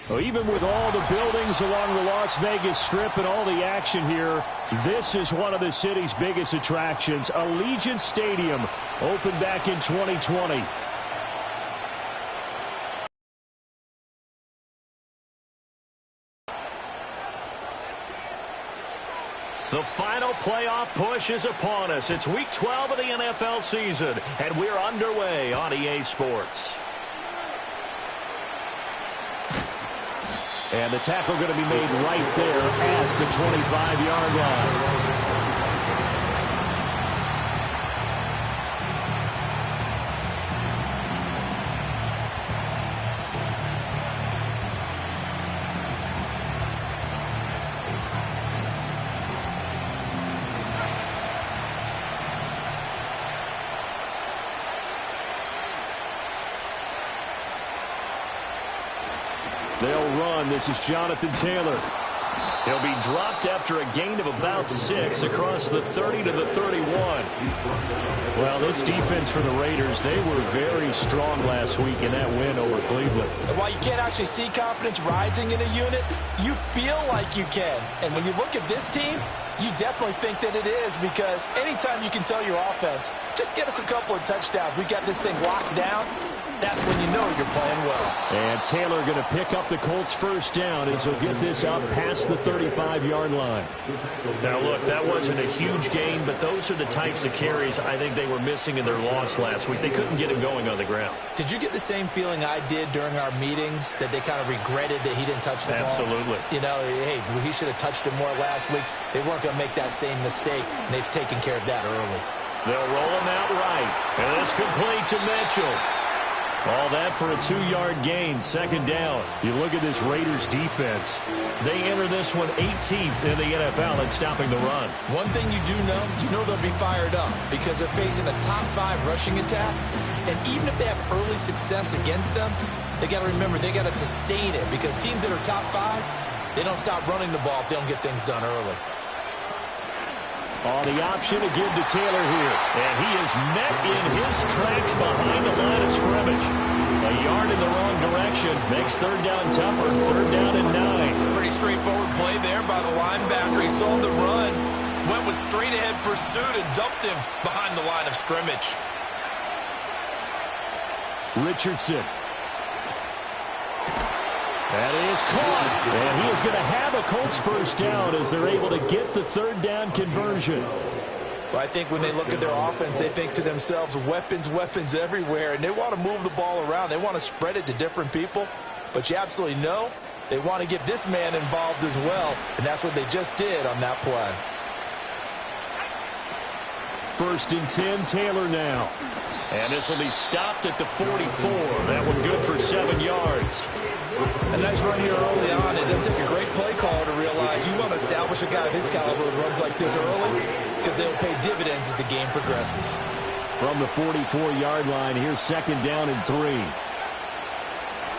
Well, even with all the buildings along the Las Vegas Strip and all the action here, this is one of the city's biggest attractions. Allegiant Stadium opened back in 2020. The final playoff push is upon us. It's Week 12 of the NFL season, and we're underway on EA Sports. And the tackle going to be made right there at the 25-yard line. They'll run. This is Jonathan Taylor. He'll be dropped after a gain of about 6 across the 30 to the 31. Well, this defense for the Raiders, they were very strong last week in that win over Cleveland. While you can't actually see confidence rising in a unit, you feel like you can. And when you look at this team, you definitely think that it is, because anytime you can tell your offense, just get us a couple of touchdowns, we got this thing locked down, that's when you know you're playing well. And Taylor going to pick up the Colts' first down as he'll get this out past the 35-yard line. Now, look, that wasn't a huge gain, but those are the types of carries I think they were missing in their loss last week. They couldn't get him going on the ground. Did you get the same feeling I did during our meetings, that they kind of regretted that he didn't touch the ball? Absolutely. You know, hey, he should have touched it more last week. They weren't going to make that same mistake, and they've taken care of that early. They'll roll him out right. And it's complete to Mitchell. All that for a 2-yard gain, second down. You look at this Raiders defense. They enter this one 18th in the NFL at stopping the run. One thing you do know they'll be fired up because they're facing a top 5 rushing attack. And even if they have early success against them, they got to remember they got to sustain it, because teams that are top 5, they don't stop running the ball if they don't get things done early. On the option to give to Taylor here. And he is met in his tracks behind the line of scrimmage. A yard in the wrong direction makes third down tougher. Third down and 9. Pretty straightforward play there by the linebacker. He saw the run, went with straight-ahead pursuit, and dumped him behind the line of scrimmage. Richardson. That is caught, and he is going to have a Colts first down as they're able to get the third down conversion. Well, I think when they look at their offense, they think to themselves, weapons, weapons everywhere, and they want to move the ball around. They want to spread it to different people, but you absolutely know they want to get this man involved as well, and that's what they just did on that play. First and 10, Taylor now. And this will be stopped at the 44. That one good for 7 yards. A nice run here early on. It doesn't take a great play caller to realize you want to establish a guy of his caliber with runs like this early, because they'll pay dividends as the game progresses. From the 44-yard line, here's second down and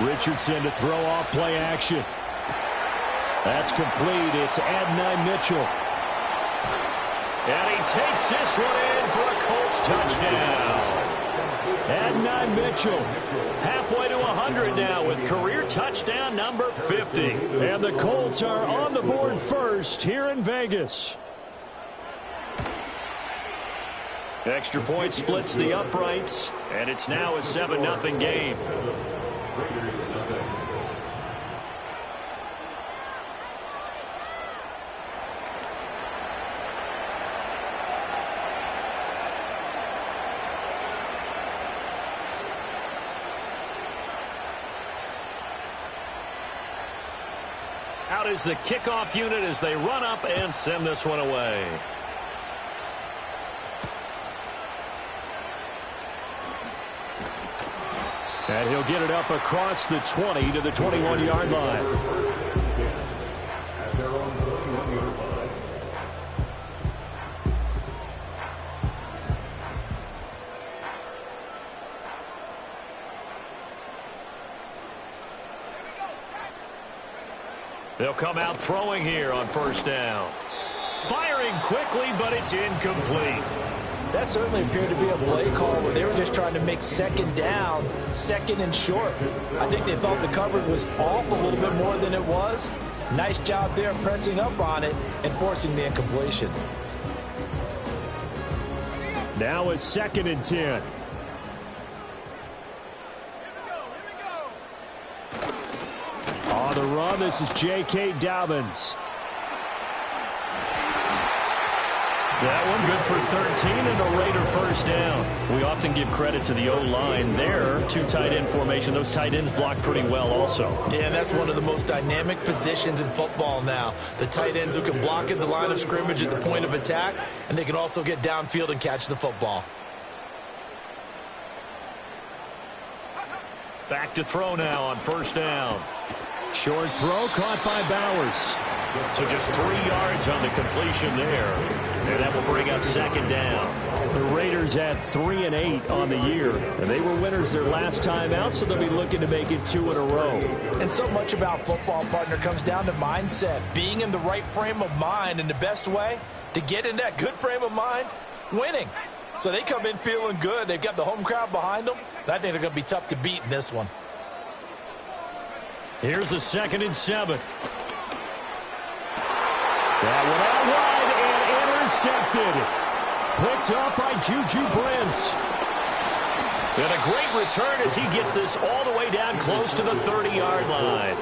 3. Richardson to throw off play action. That's complete. It's Adonai Mitchell. And he takes this one in for a Colts touchdown. Adonai Mitchell. Halfway to 100 now with career touchdown number 50. And the Colts are on the board first here in Vegas. Extra point splits the uprights, and it's now a 7-0 game. Out is the kickoff unit as they run up and send this one away. And he'll get it up across the 20 to the 21-yard line. They'll come out throwing here on first down. Firing quickly, but it's incomplete. That certainly appeared to be a play call where they were just trying to make second down, second and short. I think they thought the coverage was off a little bit more than it was. Nice job there pressing up on it and forcing the incompletion. Now it's 2nd and 10. On the run, this is J.K. Dobbins. That one good for 13 and a Raider first down. We often give credit to the O-line there. 2 tight end formation. Those tight ends block pretty well also. Yeah, and that's one of the most dynamic positions in football now. The tight ends who can block at the line of scrimmage at the point of attack, and they can also get downfield and catch the football. Back to throw now on first down. Short throw caught by Bowers. So just 3 yards on the completion there. And that will bring up second down. The Raiders at 3-8 on the year. And they were winners their last time out, so they'll be looking to make it 2 in a row. And so much about football, partner, comes down to mindset. Being in the right frame of mind, and the best way to get in that good frame of mind, winning. So they come in feeling good. They've got the home crowd behind them. And I think they're going to be tough to beat in this one. Here's the 2nd and 7. That one out wide and intercepted. Picked up by Juju Brents. And a great return as he gets this all the way down close to the 30-yard line.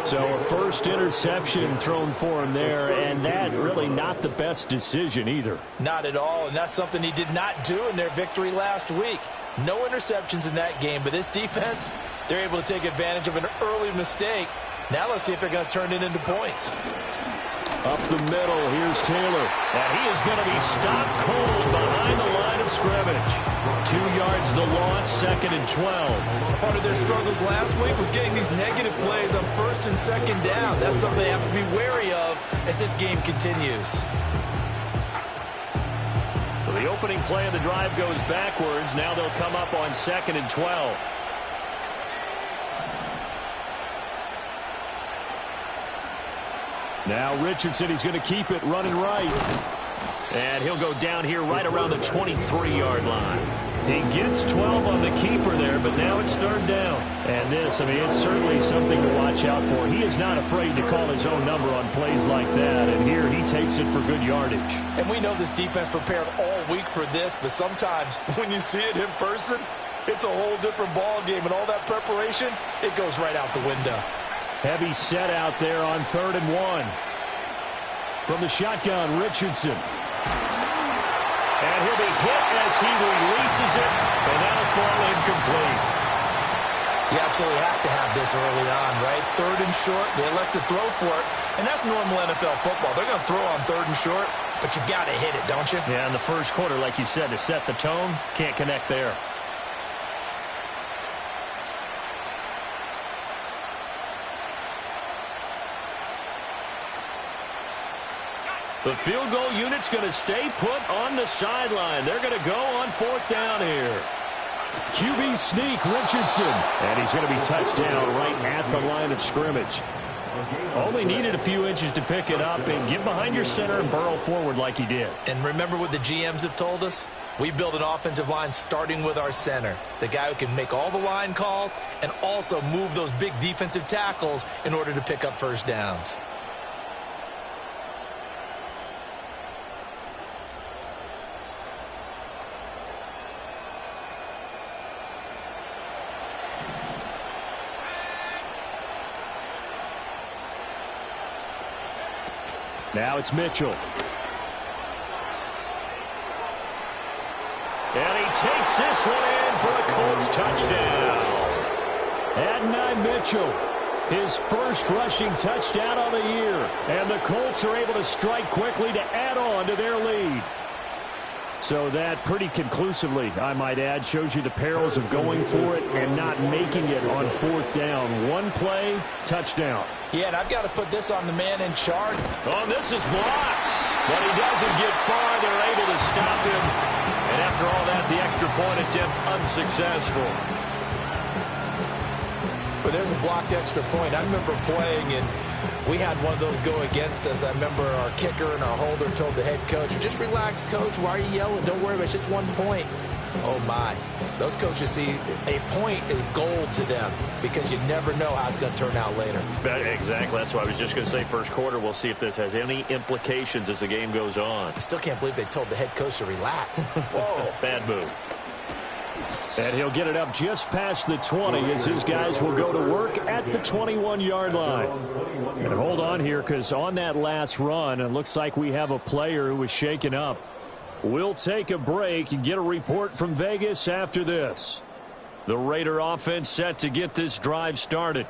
So a first interception thrown for him there, and that really not the best decision either. Not at all, and that's something he did not do in their victory last week. No interceptions in that game, but this defense, they're able to take advantage of an early mistake. Now let's see if they're going to turn it into points. Up the middle, here's Taylor. And he is going to be stopped cold behind the line of scrimmage. 2 yards the loss, 2nd and 12. Part of their struggles last week was getting these negative plays on 1st and 2nd down. That's something they have to be wary of as this game continues. So the opening play of the drive goes backwards. Now they'll come up on 2nd and 12. Now Richardson, he's going to keep it running right. And he'll go down here right around the 23-yard line. He gets 12 on the keeper there, but now it's 3rd down. And this, I mean, it's certainly something to watch out for. He is not afraid to call his own number on plays like that, and here he takes it for good yardage. And we know this defense prepared all week for this, but sometimes when you see it in person, it's a whole different ball game, and all that preparation, it goes right out the window. Heavy set out there on 3rd and 1. From the shotgun, Richardson. And he'll be hit as he releases it, and that'll fall incomplete. You absolutely have to have this early on, right? 3rd and short, they elect to throw for it, and that's normal NFL football. They're going to throw on 3rd and short, but you've got to hit it, don't you? Yeah, in the first quarter, like you said, to set the tone, can't connect there. The field goal unit's going to stay put on the sideline. They're going to go on 4th down here. QB sneak, Richardson. And he's going to be touched down right at the line of scrimmage. Only needed a few inches to pick it up and get behind your center and burrow forward like he did. And remember what the GMs have told us? We build an offensive line starting with our center, the guy who can make all the line calls and also move those big defensive tackles in order to pick up first downs. Now it's Mitchell. And he takes this one in for a Colts touchdown. Adonai Mitchell, his first rushing touchdown on the year. And the Colts are able to strike quickly to add on to their lead. So that pretty conclusively, I might add, shows you the perils of going for it and not making it on 4th down. One play, touchdown. Yeah, and I've got to put this on the man in charge. Oh, this is blocked. But he doesn't get far. They're able to stop him. And after all that, the extra point attempt unsuccessful. But there's a blocked extra point. I remember playing, and We had one of those go against us. I remember our kicker and our holder told the head coach, just relax, coach. Why are you yelling? Don't worry about it. It's just 1 point. Oh, my. Those coaches see a point is gold to them because you never know how it's going to turn out later. Exactly. That's what I was just going to say. First quarter, we'll see if this has any implications as the game goes on. I still can't believe they told the head coach to relax. Whoa. Bad move. And he'll get it up just past the 20 as his guys will go to work at the 21-yard line. And hold on here because on that last run, it looks like we have a player who was shaken up. We'll take a break and get a report from Vegas after this. The Raider offense set to get this drive started.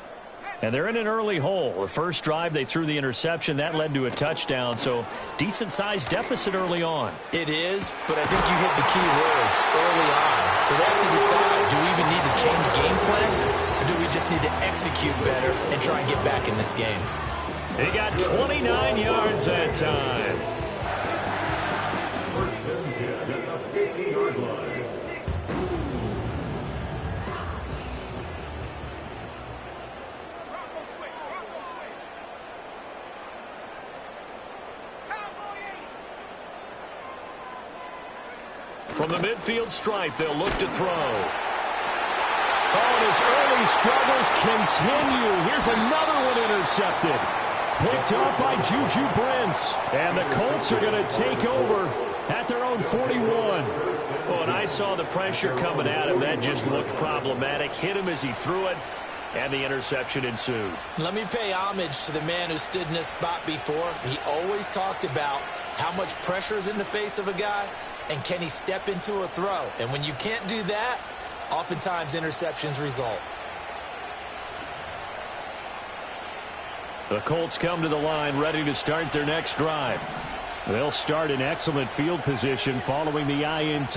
And they're in an early hole. The first drive, they threw the interception. That led to a touchdown, so decent-sized deficit early on. It is, but I think you hit the key words early on. So they have to decide, do we even need to change game plan, or do we just need to execute better and try and get back in this game? He got 29 yards that time. From the midfield stripe, they'll look to throw. Oh, and his early struggles continue. Here's another one intercepted. Picked off by Juju Brents. And the Colts are going to take over at their own 41. Well, and I saw the pressure coming at him. That just looked problematic. Hit him as he threw it, and the interception ensued. Let me pay homage to the man who stood in this spot before. He always talked about how much pressure is in the face of a guy, and can he step into a throw? And when you can't do that, oftentimes interceptions result. The Colts come to the line ready to start their next drive. They'll start in excellent field position following the INT.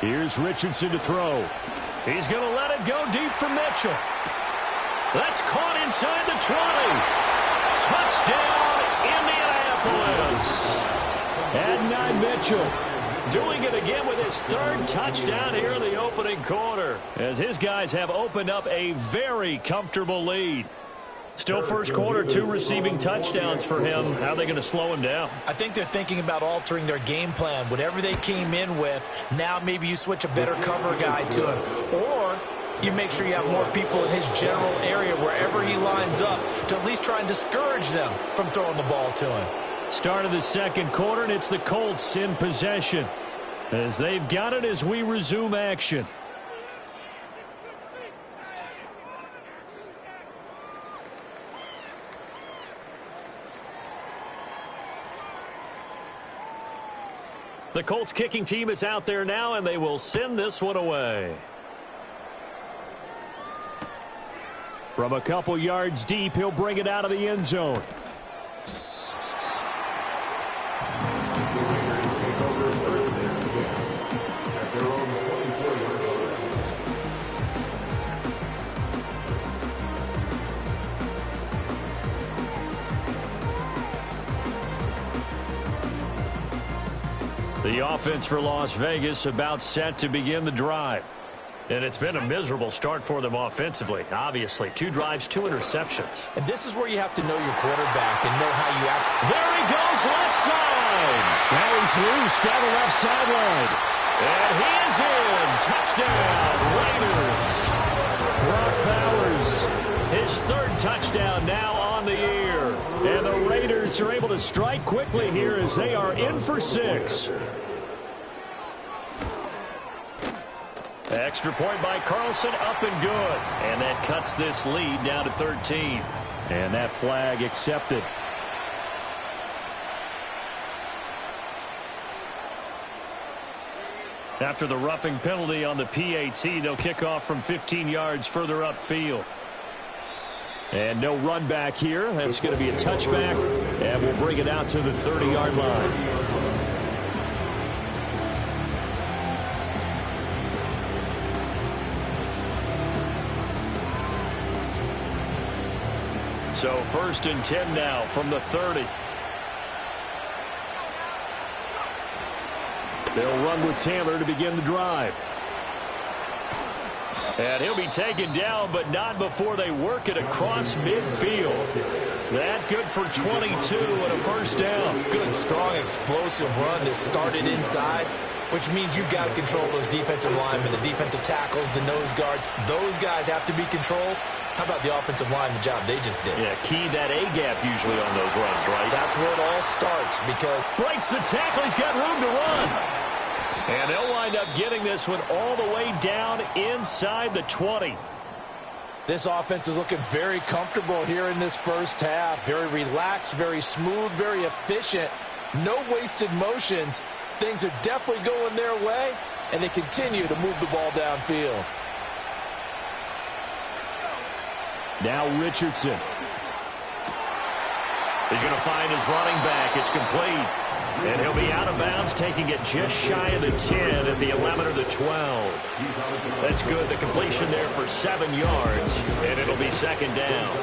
Here's Richardson to throw. He's going to let it go deep for Mitchell. That's caught inside the 20. Touchdown, Indianapolis. And Mitchell doing it again with his third touchdown here in the opening quarter, as his guys have opened up a very comfortable lead. Still first quarter, 2 receiving touchdowns for him. How are they going to slow him down? I think they're thinking about altering their game plan. Whatever they came in with, now maybe you switch a better cover guy to him. Or you make sure you have more people in his general area wherever he lines up to at least try and discourage them from throwing the ball to him. Start of the second quarter, and it's the Colts in possession as they've got it as we resume action. The Colts kicking team is out there now, and they will send this one away. From a couple yards deep, he'll bring it out of the end zone. The offense for Las Vegas about set to begin the drive. And it's been a miserable start for them offensively. Obviously, 2 drives, 2 interceptions. And this is where you have to know your quarterback and know how you act. There he goes, left side. Now he's loose down the left sideline. And he is in. Touchdown, Raiders. Brock Bowers, his 3rd touchdown now on the year. And the Raiders are able to strike quickly here as they are in for 6. Extra point by Carlson, up and good. And that cuts this lead down to 13. And that flag accepted. After the roughing penalty on the PAT, they'll kick off from 15 yards further upfield. And no run back here. That's going to be a touchback. And we'll bring it out to the 30-yard line. So 1st and 10 now from the 30. They'll run with Taylor to begin the drive. And he'll be taken down, but not before they work it across midfield. That good for 22 and a first down. Good, strong, explosive run that started inside, which means you've got to control those defensive linemen, the defensive tackles, the nose guards. Those guys have to be controlled. How about the offensive line, the job they just did? Yeah, key that A-gap usually on those runs, right? That's where it all starts because... Breaks the tackle. He's got room to run. And they'll wind up getting this one all the way down inside the 20. This offense is looking very comfortable here in this first half. Very relaxed, very smooth, very efficient. No wasted motions. Things are definitely going their way, and they continue to move the ball downfield. Now Richardson. He's going to find his running back. It's complete. And he'll be out of bounds, taking it just shy of the 10 at the 11 or the 12. That's good. The completion there for 7 yards, and it'll be second down.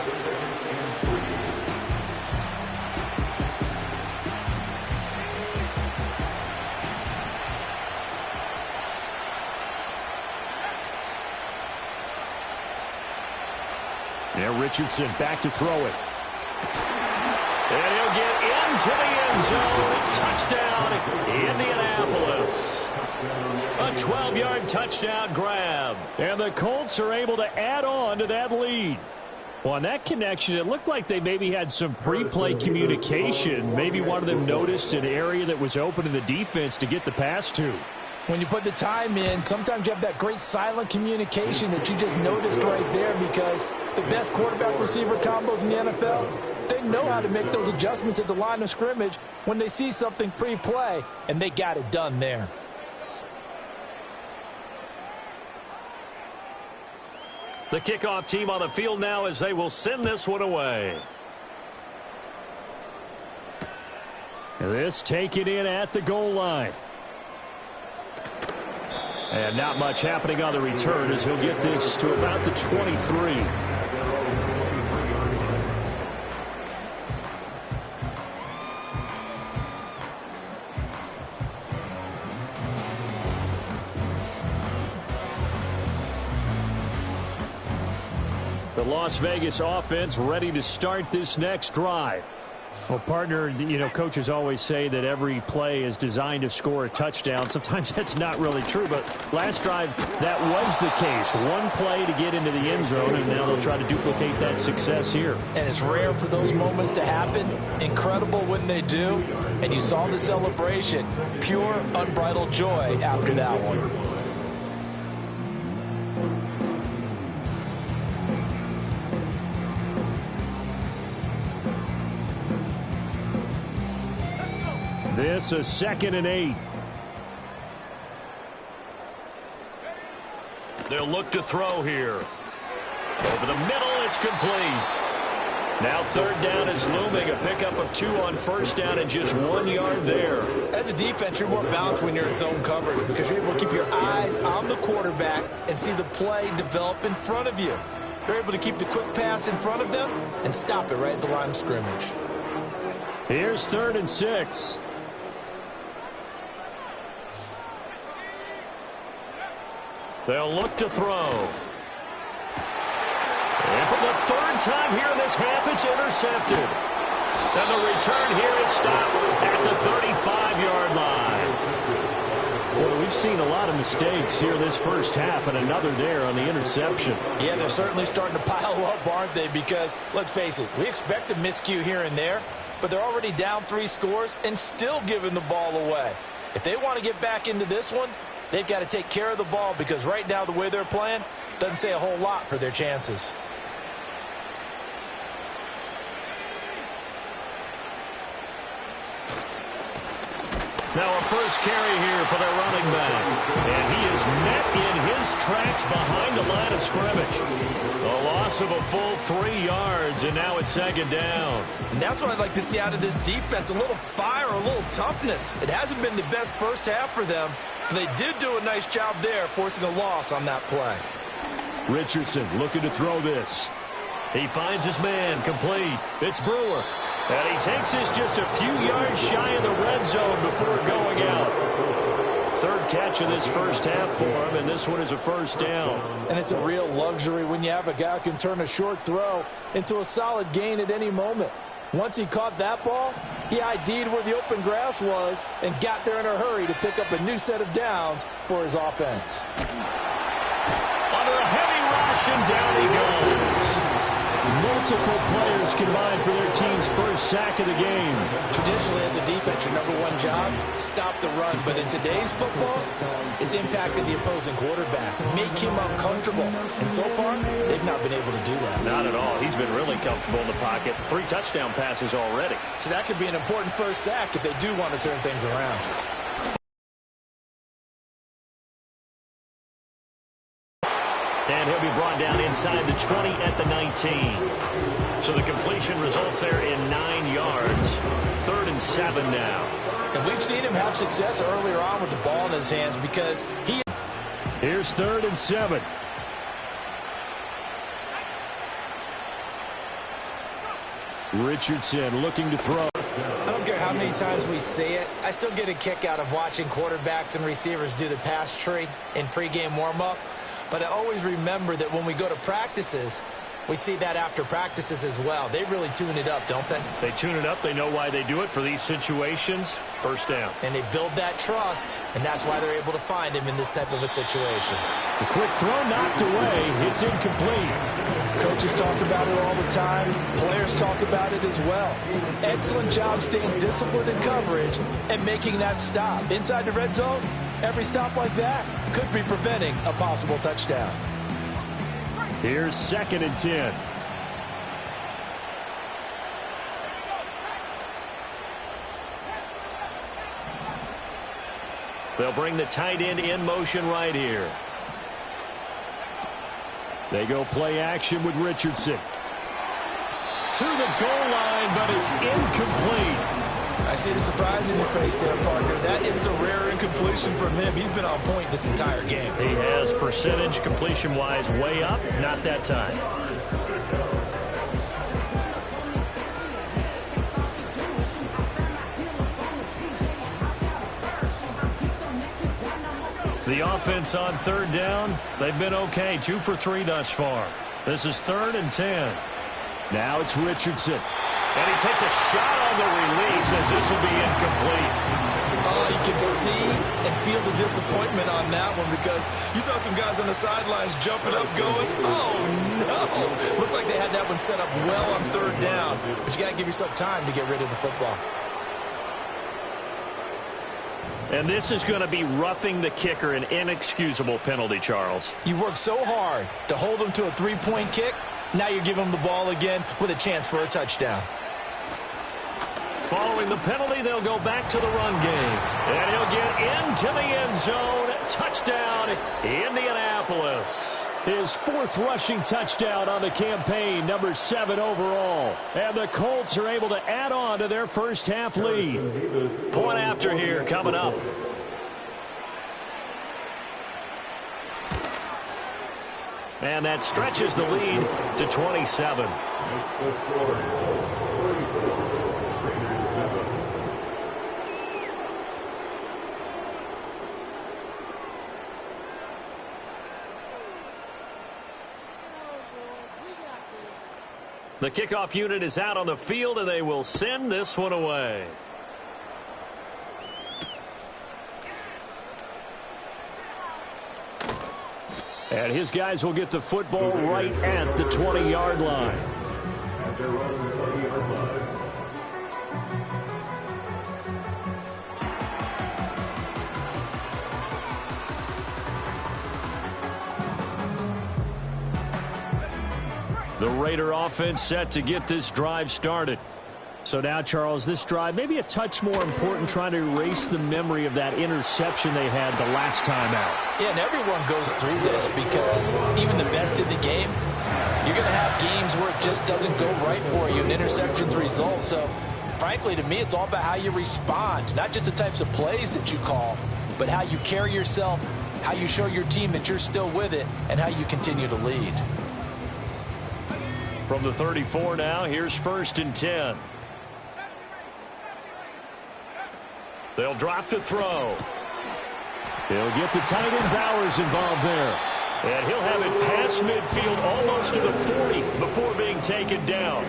Now Richardson back to throw it. And he'll get into the end zone. Touchdown, Indianapolis. A 12-yard touchdown grab. And the Colts are able to add on to that lead. Well, on that connection, it looked like they maybe had some pre-play communication. Maybe one of them noticed an area that was open to the defense to get the pass to. When you put the time in, sometimes you have that great silent communication that you just noticed right there because the best quarterback-receiver combos in the NFL, they know how to make those adjustments at the line of scrimmage when they see something pre-play, and they got it done there. The kickoff team on the field now as they will send this one away. This taken in at the goal line. And not much happening on the return as he'll get this to about the 23. The Las Vegas offense ready to start this next drive. Well, partner, you know, coaches always say that every play is designed to score a touchdown. Sometimes that's not really true, but last drive, that was the case. One play to get into the end zone, and now they'll try to duplicate that success here. And it's rare for those moments to happen. Incredible when they do. And you saw the celebration. Pure, unbridled joy after that one. This a 2nd and 8. They'll look to throw here. Over the middle, it's complete. Now 3rd down is looming. A pickup of 2 on 1st down and just 1 yard there. As a defense, you're more balanced when you're in zone coverage because you're able to keep your eyes on the quarterback and see the play develop in front of you. You're able to keep the quick pass in front of them and stop it right at the line of scrimmage. Here's 3rd and 6. They'll look to throw. And for the 3rd time here in this half, it's intercepted. And the return here is stopped at the 35-yard line. Well, we've seen a lot of mistakes here this first half, and another there on the interception. Yeah, they're certainly starting to pile up, aren't they? Because, let's face it, we expect a miscue here and there, but they're already down 3 scores and still giving the ball away. If they want to get back into this one, they've got to take care of the ball because right now the way they're playing doesn't say a whole lot for their chances. Now a first carry here for their running back. And he is met in his tracks behind the line of scrimmage. A loss of a full 3 yards, and now it's 2nd down. And that's what I'd like to see out of this defense, a little fire, a little toughness. It hasn't been the best first half for them, but they did do a nice job there, forcing a loss on that play. Richardson looking to throw this. He finds his man, complete. It's Brewer. And he takes this just a few yards shy of the red zone before going out. Third catch of this first half for him, and this one is a first down. And it's a real luxury when you have a guy who can turn a short throw into a solid gain at any moment. Once he caught that ball, he ID'd where the open grass was and got there in a hurry to pick up a new set of downs for his offense. Under a heavy rush, and down he goes. Multiple players combined for their team's first sack of the game. Traditionally, as a defense, your number one job, stop the run. But in today's football, it's impacted the opposing quarterback, make him uncomfortable. And so far, they've not been able to do that. Not at all. He's been really comfortable in the pocket. 3 touchdown passes already. So that could be an important first sack if they do want to turn things around. And he'll be brought down inside the 20 at the 19. So the completion results there in 9 yards. 3rd and 7 now. And we've seen him have success earlier on with the ball in his hands because he... Here's 3rd and 7. Richardson looking to throw. I don't care how many times we see it. I still get a kick out of watching quarterbacks and receivers do the pass tree in pregame warm-up. But I always remember that when we go to practices, we see that after practices as well. They really tune it up, don't they? They tune it up. They know why they do it for these situations. First down. And they build that trust, and that's why they're able to find him in this type of a situation. The quick throw knocked away. It's incomplete. Coaches talk about it all the time. Players talk about it as well. Excellent job staying disciplined in coverage and making that stop. Inside the red zone, every stop like that could be preventing a possible touchdown. Here's 2nd and 10. They'll bring the tight end in motion right here. They go play action with Richardson. To the goal line, but it's incomplete. I see the surprise in your face there, partner. That is a rare incompletion from him. He's been on point this entire game. He has percentage completion-wise way up. Not that time. The offense on 3rd down, they've been okay. 2 for 3 thus far. This is 3rd and 10. Now it's Richardson. And he takes a shot on the release as this will be incomplete. Oh, you can see and feel the disappointment on that one because you saw some guys on the sidelines jumping up going, oh, no. Looked like they had that one set up well on 3rd down. But you got to give yourself time to get rid of the football. And this is going to be roughing the kicker, an inexcusable penalty, Charles. You've worked so hard to hold him to a 3-point kick. Now you give him the ball again with a chance for a touchdown. Following the penalty, they'll go back to the run game. And he'll get into the end zone. Touchdown, Indianapolis. His 4th rushing touchdown on the campaign, number 7 overall. And the Colts are able to add on to their first half lead. Point after here coming up. And that stretches the lead to 27. The kickoff unit is out on the field, and they will send this one away. And his guys will get the football right at the 20-yard line. The Raider offense set to get this drive started. So now, Charles, this drive may be a touch more important, trying to erase the memory of that interception they had the last time out. Yeah, and everyone goes through this because even the best in the game, you're going to have games where it just doesn't go right for you and interceptions result. So, frankly, to me, it's all about how you respond, not just the types of plays that you call, but how you carry yourself, how you show your team that you're still with it, and how you continue to lead. From the 34 now, here's 1st and 10. They'll drop to throw. He'll get the tight end Bowers involved there. And he'll have it past midfield almost to the 40 before being taken down.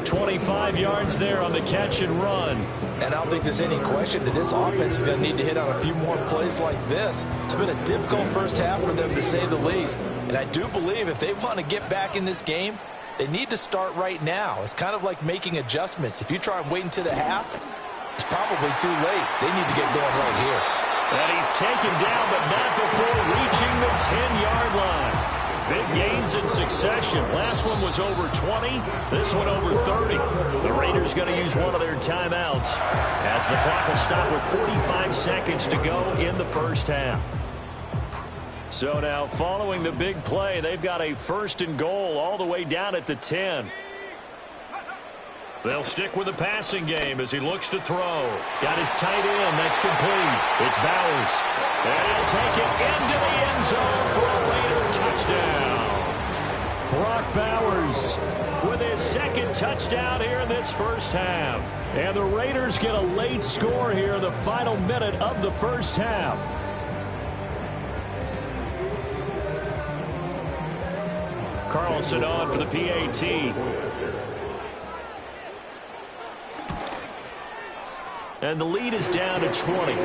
25 yards there on the catch and run. And I don't think there's any question that this offense is going to need to hit on a few more plays like this. It's been a difficult first half for them, to say the least. And I do believe if they want to get back in this game, they need to start right now. It's kind of like making adjustments. If you try and wait until the half, it's probably too late. They need to get going right here. And he's taken down, but not before reaching the 10-yard line. Big gains in succession. Last one was over 20. This one over 30. The Raiders going to use one of their timeouts as the clock will stop with 45 seconds to go in the first half. So now following the big play, they've got a 1st and goal all the way down at the 10. They'll stick with the passing game as he looks to throw. Got his tight end. That's complete. It's Bowers. And he'll take it into the end zone for a Raider touchdown. Brock Bowers with his 2nd touchdown here in this first half. And the Raiders get a late score here in the final minute of the first half. Carlson on for the PAT. And the lead is down to 20.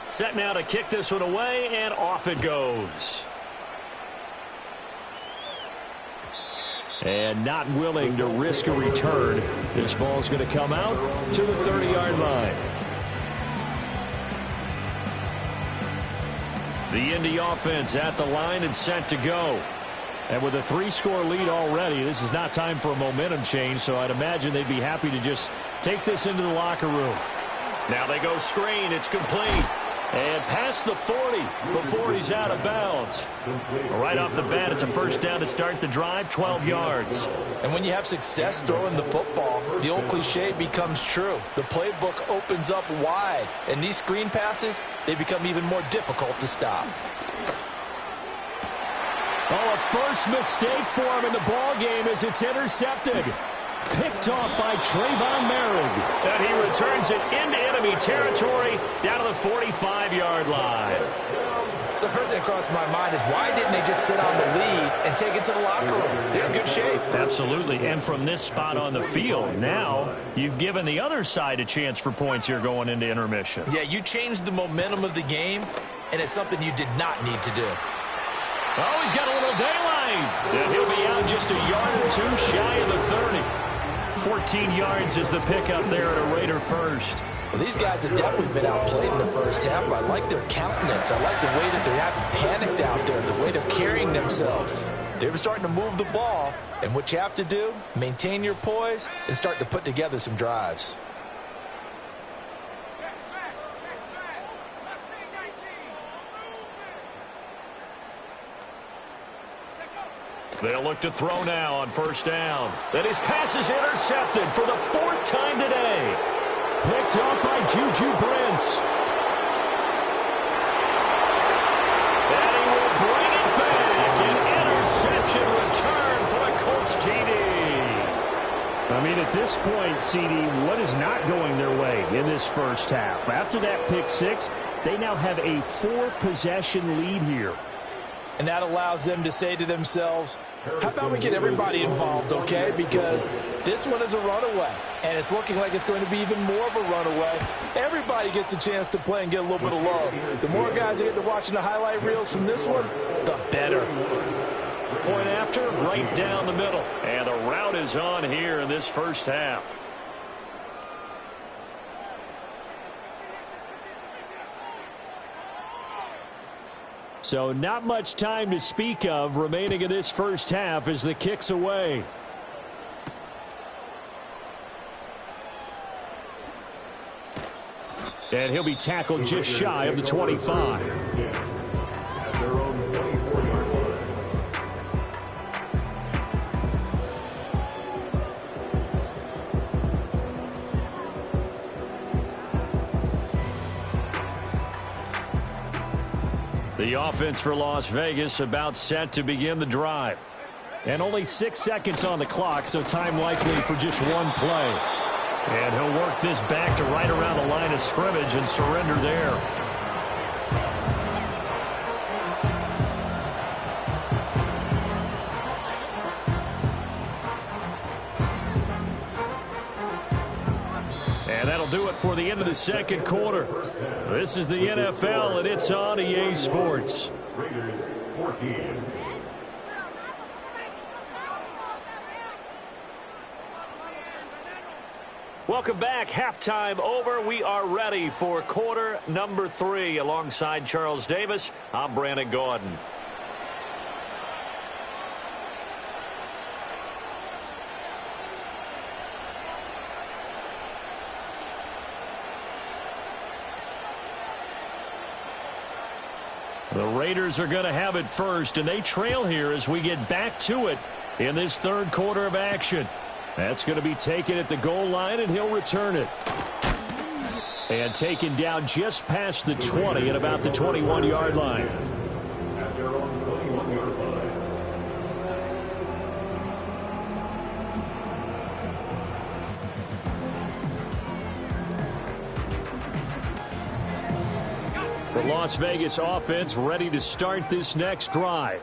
Set now to kick this one away, and off it goes. And not willing to risk a return. This ball's going to come out to the 30-yard line. The Indy offense at the line and set to go. And with a 3-score lead already, this is not time for a momentum change, so I'd imagine they'd be happy to just take this into the locker room. Now they go screen. It's complete. And past the 40 before he's out of bounds. Right off the bat, it's a first down to start the drive, 12 yards. And when you have success throwing the football, the old cliche becomes true. The playbook opens up wide, and these screen passes, they become even more difficult to stop. Oh, a first mistake for him in the ball game as it's intercepted. Picked off by Trayvon Merrick. And he returns it into enemy territory down to the 45-yard line. So first thing that crossed my mind is why didn't they just sit on the lead and take it to the locker room? They're in good shape. Absolutely. And from this spot on the field, now you've given the other side a chance for points here going into intermission. Yeah, you changed the momentum of the game, and it's something you did not need to do. Oh, he's got a little daylight. And he'll be out just a yard or two shy of the 30. 14 yards is the pickup there at a Raider first. Well, these guys have definitely been outplayed in the first half. I like their countenance. I like the way that they're having panicked out there, the way they're carrying themselves. They're starting to move the ball, and what you have to do, maintain your poise and start to put together some drives. They'll look to throw now on first down. Then his pass is intercepted for the 4th time today. Picked off by Juju Brents. And he will bring it back. An interception return for the Colts TD. I mean, at this point, CD, what is not going their way in this first half? After that pick 6, they now have a 4-possession lead here. And that allows them to say to themselves, how about we get everybody involved, okay? Because this one is a runaway, and it's looking like it's going to be even more of a runaway. Everybody gets a chance to play and get a little bit of love. The more guys that get to watching the highlight reels from this one, the better. Point after, right down the middle. And the route is on here in this first half. So not much time to speak of remaining in this first half as the kick's away. And he'll be tackled just shy of the 25. The offense for Las Vegas about set to begin the drive. And only 6 seconds on the clock, so time likely for just one play. And he'll work this back to right around the line of scrimmage and surrender there. And that'll do it for the end of the second quarter. This is the NFL, and it's on EA Sports. Raiders 14. Welcome back. Halftime over. We are ready for quarter number 3. Alongside Charles Davis, I'm Brandon Gaudin. The Raiders are going to have it first, and they trail here as we get back to it in this third quarter of action. That's going to be taken at the goal line, and he'll return it. And taken down just past the 20 at about the 21-yard line. At their own 21-yard line. The Las Vegas offense ready to start this next drive.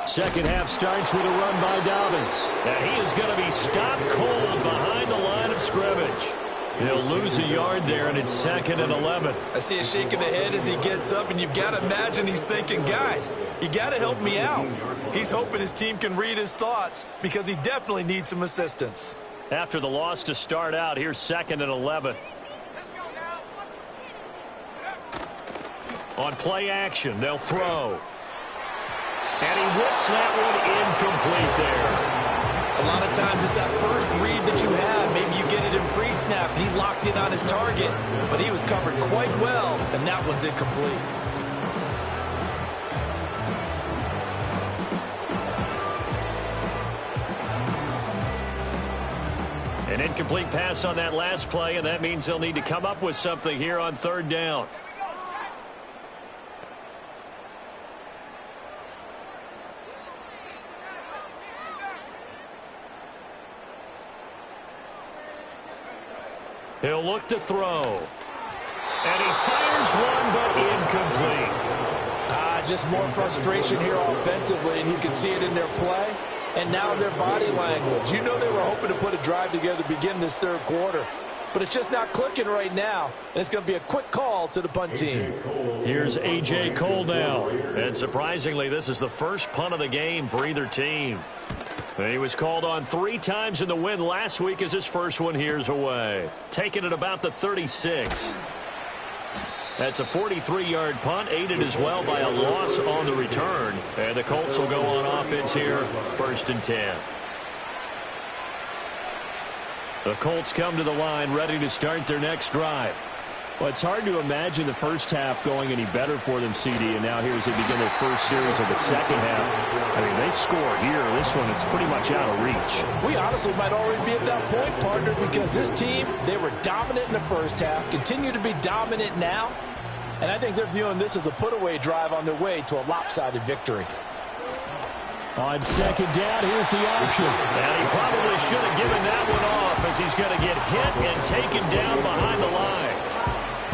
Second half starts with a run by Dobbins. And he is going to be stopped cold behind the line of scrimmage. He'll lose a yard there, and it's 2nd and 11. I see a shake of the head as he gets up, and you've got to imagine he's thinking, guys, you got to help me out. He's hoping his team can read his thoughts because he definitely needs some assistance. After the loss to start out, here's 2nd and 11. On play action, they'll throw. And he whips that one incomplete there. A lot of times it's that first read that you have. Maybe you get it in pre-snap, and he locked in on his target, but he was covered quite well, and that one's incomplete. An incomplete pass on that last play, and that means they'll need to come up with something here on 3rd down. He'll look to throw. And he fires one, but incomplete. Just more frustration here offensively, and you can see it in their play and now in their body language. You know they were hoping to put a drive together to begin this third quarter, but it's just not clicking right now, and it's going to be a quick call to the punt team. Here's A.J. Cole now. And surprisingly, this is the first punt of the game for either team. He was called on 3 times in the win last week as his first one here's away. Taken at about the 36. That's a 43-yard punt, aided as well by a loss on the return. And the Colts will go on offense here, 1st and 10. The Colts come to the line ready to start their next drive. Well, it's hard to imagine the first half going any better for them, CD, and now here as they begin their first series of the second half. I mean, they score here. This one, it's pretty much out of reach. We honestly might already be at that point, partner, because this team, they were dominant in the first half, continue to be dominant now, and I think they're viewing this as a put-away drive on their way to a lopsided victory. On 2nd down, here's the option. And he probably should have given that one off as he's going to get hit and taken down behind the line.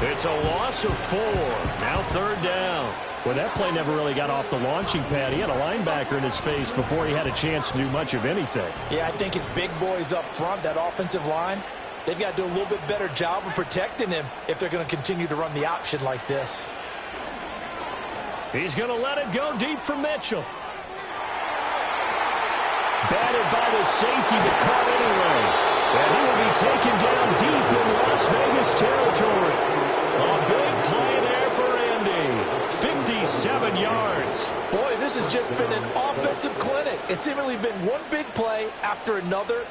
It's a loss of 4. Now 3rd down. Well, that play never really got off the launching pad. He had a linebacker in his face before he had a chance to do much of anything. Yeah, I think his big boys up front, that offensive line, they've got to do a little bit better job of protecting him if they're going to continue to run the option like this. He's going to let it go deep for Mitchell. Batted by the safety, but caught anyway. And he will be taken down deep in Las Vegas territory. A big play there for Andy. 57 yards. Boy, this has just been an offensive clinic. It's seemingly been one big play after another,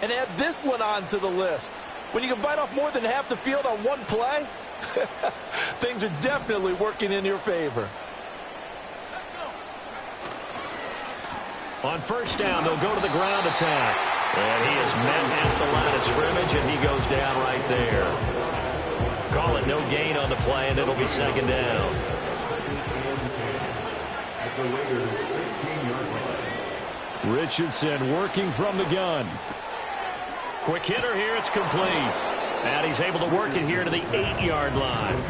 and add this one on to the list. When you can bite off more than half the field on one play, things are definitely working in your favor. On 1st down, they'll go to the ground attack. And he is met at the line of scrimmage and he goes down right there. Call it no gain on the play, and it'll be second down. At the Raiders' 16-yard line. Richardson working from the gun. Quick hitter here. It's complete. And he's able to work it here to the 8-yard line.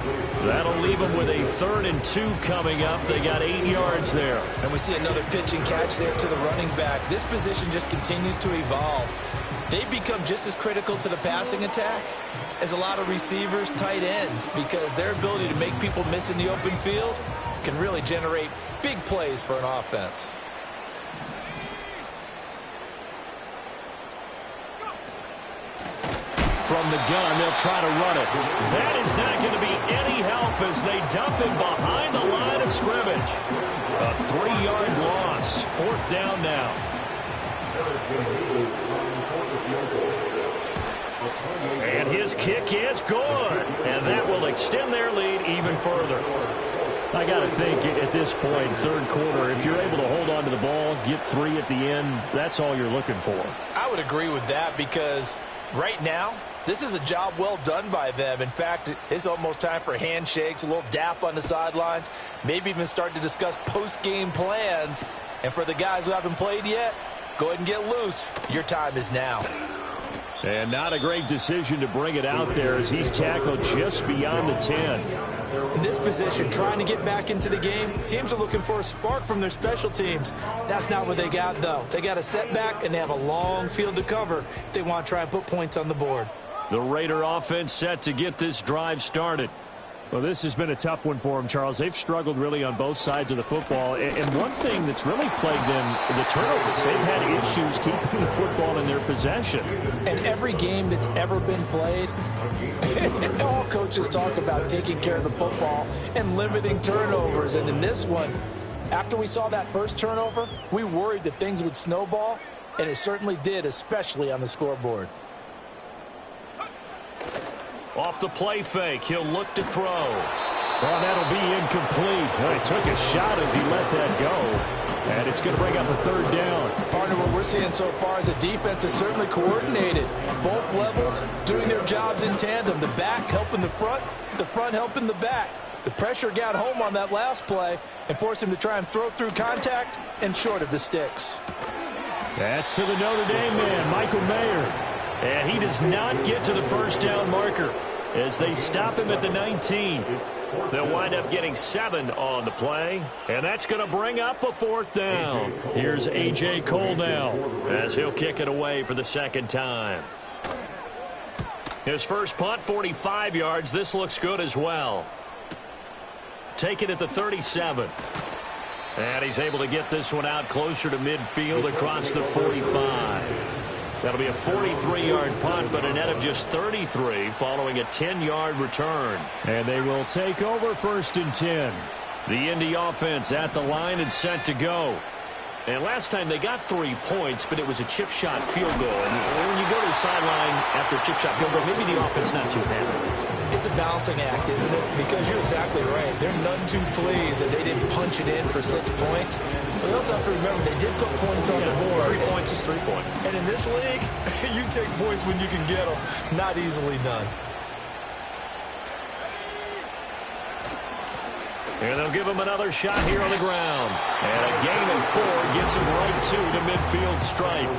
That'll leave him with a 3rd and 2 coming up. They got 8 yards there. And we see another pitch and catch there to the running back. This position just continues to evolve. They become just as critical to the passing attack as a lot of receivers, tight ends, because their ability to make people miss in the open field can really generate big plays for an offense. From the gun, they'll try to run it. That is not going to be any help as they dump him behind the line of scrimmage. A 3-yard loss. 4th down now. And his kick is good. And that will extend their lead even further. I got to think at this point, 3rd quarter, if you're able to hold on to the ball, get 3 at the end, that's all you're looking for. I would agree with that because right now, this is a job well done by them. In fact, it's almost time for handshakes, a little dap on the sidelines, maybe even start to discuss post-game plans. And for the guys who haven't played yet, go ahead and get loose. Your time is now. And not a great decision to bring it out there as he's tackled just beyond the 10. In this position, trying to get back into the game, teams are looking for a spark from their special teams. That's not what they got, though. They got a setback, and they have a long field to cover if they want to try and put points on the board. The Raider offense set to get this drive started. Well, this has been a tough one for them, Charles. They've struggled really on both sides of the football. And one thing that's really plagued them, the turnovers. They've had issues keeping the football in their possession. And every game that's ever been played, all coaches talk about taking care of the football and limiting turnovers. And in this one, after we saw that first turnover, we worried that things would snowball, and it certainly did, especially on the scoreboard. Off the play fake, he'll look to throw. Well, that'll be incomplete. Well, he took a shot as he let that go. And it's going to bring up a 3rd down. Partner, what we're seeing so far is a defense is certainly coordinated. Both levels doing their jobs in tandem. The back helping the front helping the back. The pressure got home on that last play and forced him to try and throw through contact and short of the sticks. That's to the Notre Dame man, Michael Mayer. And he does not get to the 1st down marker as they stop him at the 19. They'll wind up getting 7 on the play, and that's going to bring up a 4th down. Here's A.J. Cole now as he'll kick it away for the 2nd time. His first punt, 45 yards. This looks good as well. Take it at the 37. And he's able to get this one out closer to midfield across the 45. That'll be a 43-yard punt, but a net of just 33 following a 10-yard return. And they will take over 1st and 10. The Indy offense at the line and set to go. And last time they got 3 points, but it was a chip shot field goal. And when you go to the sideline after a chip shot field goal, maybe the offense not too happy. It's a balancing act, isn't it? Because you're exactly right. They're none too pleased that they didn't punch it in for 6 points. But we also have to remember they did put points on the board. 3 points is 3 points. And in this league, you take points when you can get them. Not easily done. And they'll give him another shot here on the ground. And a gain of 4 gets him right to the midfield stripe.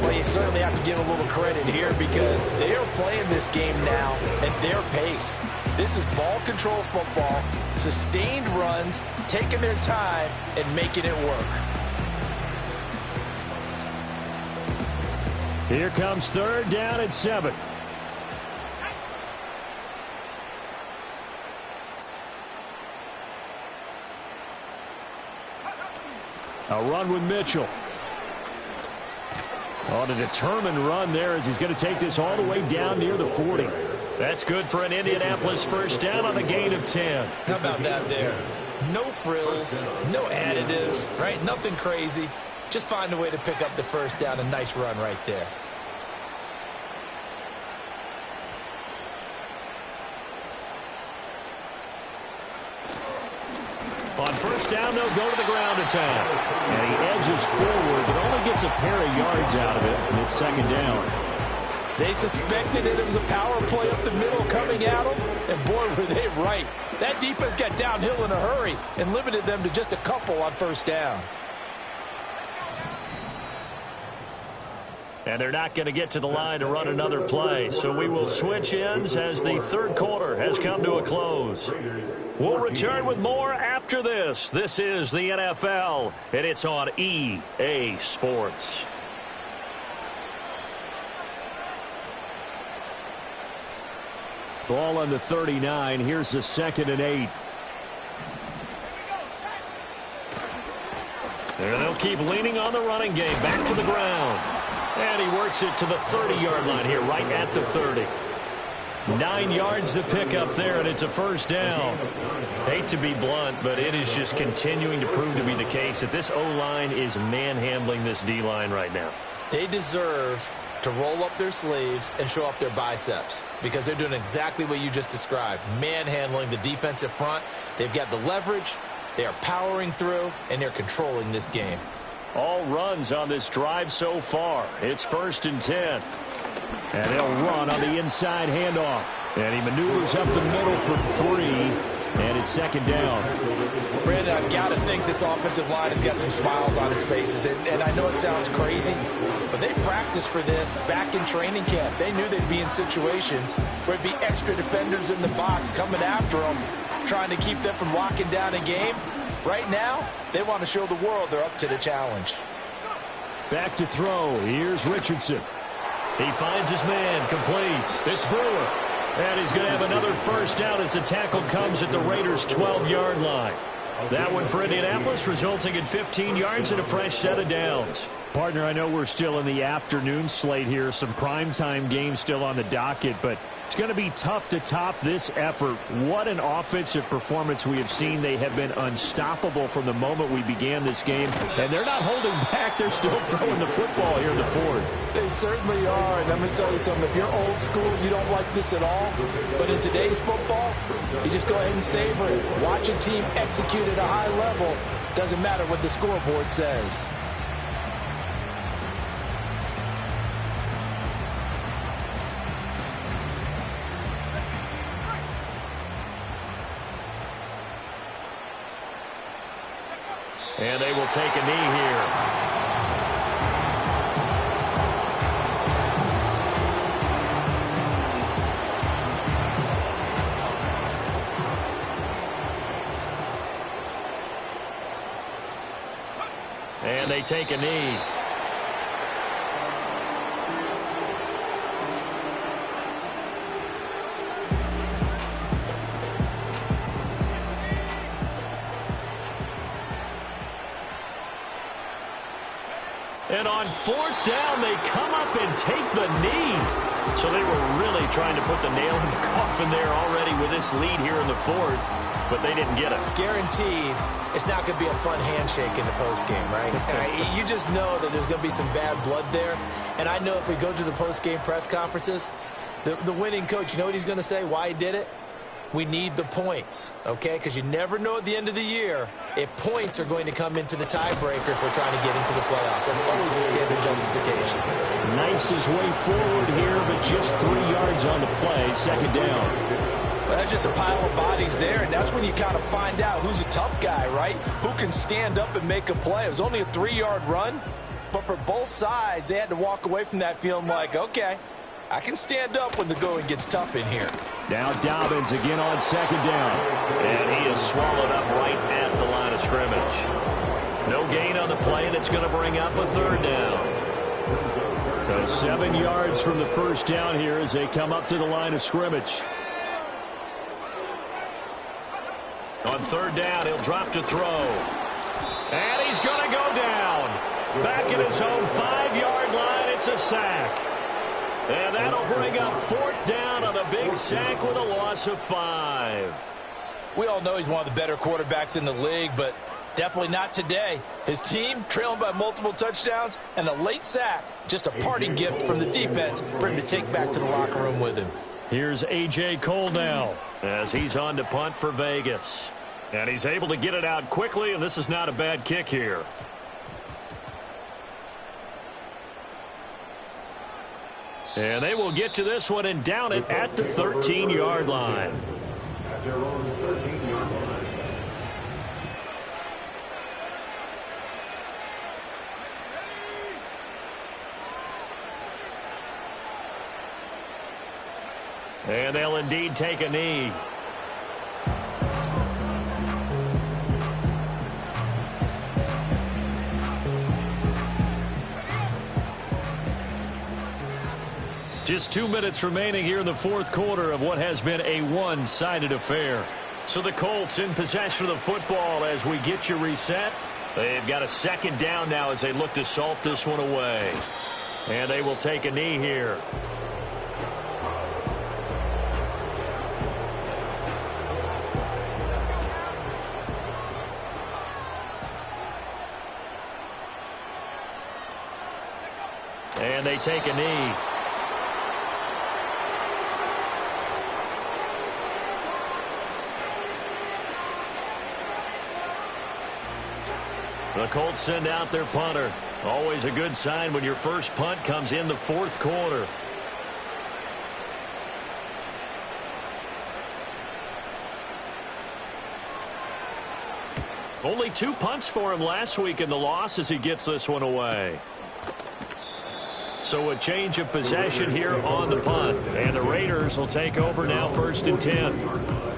Well, you certainly have to give a little credit here because they are playing this game now at their pace. This is ball control football, sustained runs, taking their time, and making it work. Here comes 3rd down and 7. A run with Mitchell. On a determined run there as he's going to take this all the way down near the 40. That's good for an Indianapolis 1st down on a gain of 10. How about that there? No frills, no additives, right? Nothing crazy. Just find a way to pick up the 1st down. A nice run right there. On 1st down, they'll go to the ground attack. And he edges forward, but only gets a pair of yards out of it, and it's 2nd down. They suspected it was a power play up the middle coming at them, and boy, were they right. That defense got downhill in a hurry and limited them to just a couple on first down. And they're not going to get to the line to run another play, so we will switch ends as the third quarter has come to a close. We'll return with more after this. This is the NFL, and it's on EA Sports. Ball on the 39. Here's the 2nd and 8. And they'll keep leaning on the running game. Back to the ground. And he works it to the 30-yard line here, right at the 30. 9 yards to pick up there, and it's a first down. Hate to be blunt, but it is just continuing to prove to be the case that this O-line is manhandling this D-line right now. They deserve to roll up their sleeves and show up their biceps because they're doing exactly what you just described, manhandling the defensive front. They've got the leverage, they are powering through, and they're controlling this game. All runs on this drive so far. It's 1st and 10. And they'll run on the inside handoff. And he maneuvers up the middle for 3. And it's 2nd down. Brandon, I've got to think this offensive line has got some smiles on its faces. And I know it sounds crazy, but they practiced for this back in training camp. They knew they'd be in situations where it'd be extra defenders in the box coming after them, trying to keep them from locking down a game. Right now, they want to show the world they're up to the challenge. Back to throw. Here's Richardson. He finds his man, complete. It's Brewer. And he's going to have another first down as the tackle comes at the Raiders' 12-yard line. That one for Indianapolis, resulting in 15 yards and a fresh set of downs. Partner, I know we're still in the afternoon slate here. Some primetime games still on the docket, but it's going to be tough to top this effort. What an offensive performance we have seen. They have been unstoppable from the moment we began this game, and they're not holding back. They're still throwing the football here in the fourth. They certainly are, and I'm going to tell you something. If you're old school, you don't like this at all, but in today's football, you just go ahead and savor it. Watch a team execute at a high level. Doesn't matter what the scoreboard says. And they will take a knee here. And they take a knee. And on 4th down, they come up and take the knee. So they were really trying to put the nail in the coffin there already with this lead here in the 4th, but they didn't get it. Guaranteed, it's not going to be a fun handshake in the postgame, right? You just know that there's going to be some bad blood there. And I know if we go to the postgame press conferences, the winning coach, you know what he's going to say, why he did it? We need the points, okay? Because you never know at the end of the year if points are going to come into the tiebreaker if we're trying to get into the playoffs. That's always the standard justification. Knifes his way forward here, but just 3 yards on the play. 2nd down. Well, that's just a pile of bodies there, and that's when you kind of find out who's a tough guy, right? Who can stand up and make a play. It was only a 3-yard run, but for both sides, they had to walk away from that feeling like, okay, I can stand up when the going gets tough in here. Now Dobbins again on 2nd down. And he is swallowed up right at the line of scrimmage. No gain on the play. That's going to bring up a 3rd down. So 7 yards from the first down here as they come up to the line of scrimmage. On 3rd down, he'll drop to throw. And he's going to go down. Back at his own 5-yard line, it's a sack. And that'll bring up 4th down on the big sack with a loss of 5. We all know he's one of the better quarterbacks in the league, but definitely not today. His team trailing by multiple touchdowns and a late sack, just a parting gift from the defense for him to take back to the locker room with him. Here's A.J. Cole now as he's on to punt for Vegas. And he's able to get it out quickly, and this is not a bad kick here. And they will get to this one and down it at the 13-yard line. At their own 13-yard line. And they'll indeed take a knee. Just 2 minutes remaining here in the fourth quarter of what has been a one-sided affair. So the Colts in possession of the football as we get you reset. They've got a second down now as they look to salt this one away. And they will take a knee here. And they take a knee. The Colts send out their punter. Always a good sign when your first punt comes in the fourth quarter. Only 2 punts for him last week in the loss as he gets this one away. So a change of possession here on the punt. And the Raiders will take over now, 1st and 10.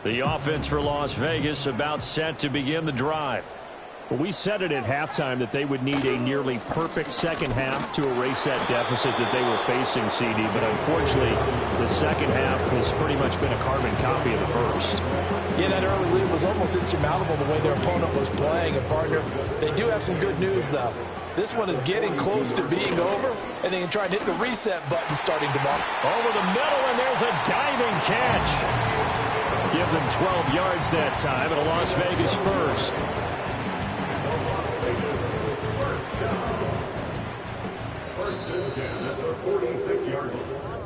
The offense for Las Vegas about set to begin the drive. Well, we said it at halftime that they would need a nearly perfect second half to erase that deficit that they were facing, CD. But unfortunately, the second half has pretty much been a carbon copy of the first. Yeah, that early lead was almost insurmountable the way their opponent was playing. And, partner, they do have some good news, though. This one is getting close to being over, and they can try and hit the reset button starting tomorrow. Over the middle, and there's a diving catch. Give them 12 yards that time, and a Las Vegas first. First and 10 at the 46-yard line.